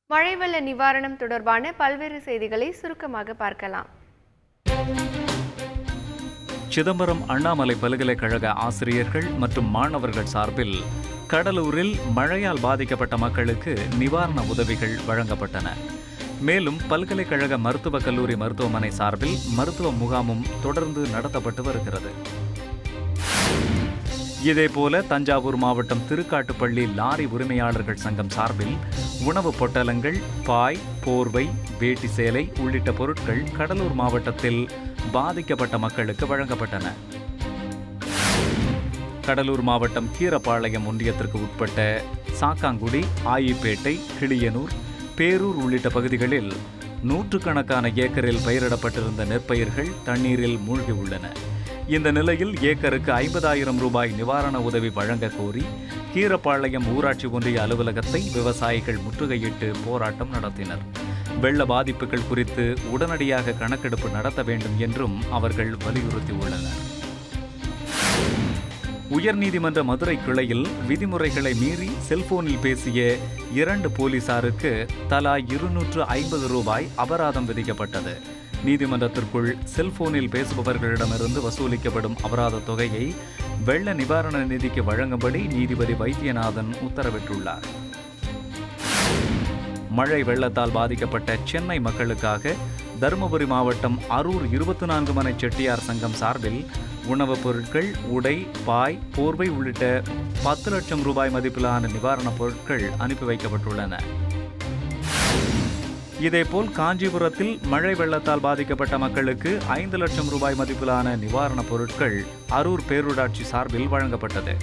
மழை வெள்ள நிவாரணம் தொடர்பான பல்வேறு செய்திகளை சுருக்கமாக பார்க்கலாம். சிதம்பரம் அண்ணாமலை பல்கலைக்கழக ஆசிரியர்கள் மற்றும் மாணவர்கள் சார்பில் கடலூரில் மழையால் பாதிக்கப்பட்ட மக்களுக்கு நிவாரண உதவிகள் வழங்கப்பட்டன. மேலும் பல்கலைக்கழக மருத்துவக் கல்லூரி மருத்துவமனை சார்பில் மருத்துவ முகாமும் தொடர்ந்து நடத்தப்பட்டு வருகிறது. இதேபோல தஞ்சாவூர் மாவட்டம் திருக்காட்டுப்பள்ளி லாரி உரிமையாளர்கள் சங்கம் சார்பில் உணவுப் பொட்டலங்கள், பாய், போர்வை, வேட்டி சேலை உள்ளிட்ட பொருட்கள் கடலூர் மாவட்டத்தில் பாதிக்கப்பட்ட மக்களுக்கு வழங்கப்பட்டன. கடலூர் மாவட்டம் கீரப்பாளையம் ஒன்றியத்திற்கு உட்பட்ட சாக்காங்குடி, ஆயிப்பேட்டை, கிளியனூர், பேரூர் உள்ளிட்ட பகுதிகளில் நூற்றுக்கணக்கான ஏக்கரில் பயிரிடப்பட்டிருந்த நெற்பயிர்கள் தண்ணீரில் மூழ்கி உள்ளன. இந்த நிலையில் ஏக்கருக்கு 50,000 ரூபாய் நிவாரண உதவி வழங்க கோரி கீரப்பாளையம் ஊராட்சி ஒன்றிய அலுவலகத்தை விவசாயிகள் முற்றுகையிட்டு போராட்டம் நடத்தினர். வெள்ள பாதிப்புகள் குறித்து உடனடியாக கணக்கெடுப்பு நடத்த வேண்டும் என்றும் அவர்கள் வலியுறுத்தியுள்ளனர். உயர்நீதிமன்ற மதுரை கிளையில் விதிமுறைகளை மீறி செல்போனில் பேசிய 2 போலீசாருக்கு தலா 250 ரூபாய் அபராதம் விதிக்கப்பட்டது. நீதிமன்றத்திற்குள் செல்போனில் பேசுபவர்களிடமிருந்து வசூலிக்கப்படும் அபராத தொகையை வெள்ள நிவாரண நிதிக்கு வழங்கும்படி நீதிபதி வைத்தியநாதன் உத்தரவிட்டுள்ளார். மழை வெள்ளத்தால் பாதிக்கப்பட்ட சென்னை மக்களுக்காக தருமபுரி மாவட்டம் அரூர் 24 மனை செட்டியார் சங்கம் சார்பில் உணவுப் பொருட்கள், உடை, பாய், போர்வை உள்ளிட்ட 10 லட்சம் ரூபாய் மதிப்பிலான நிவாரணப் பொருட்கள் அனுப்பி வைக்கப்பட்டுள்ளன. இதேபோல் காஞ்சிபுரத்தில் மழை வெள்ளத்தால் பாதிக்கப்பட்ட மக்களுக்கு 5 லட்சம் ரூபாய் மதிப்பிலான நிவாரணப் பொருட்கள் அரூர் பேரூராட்சி சார்பில் வழங்கப்பட்டது.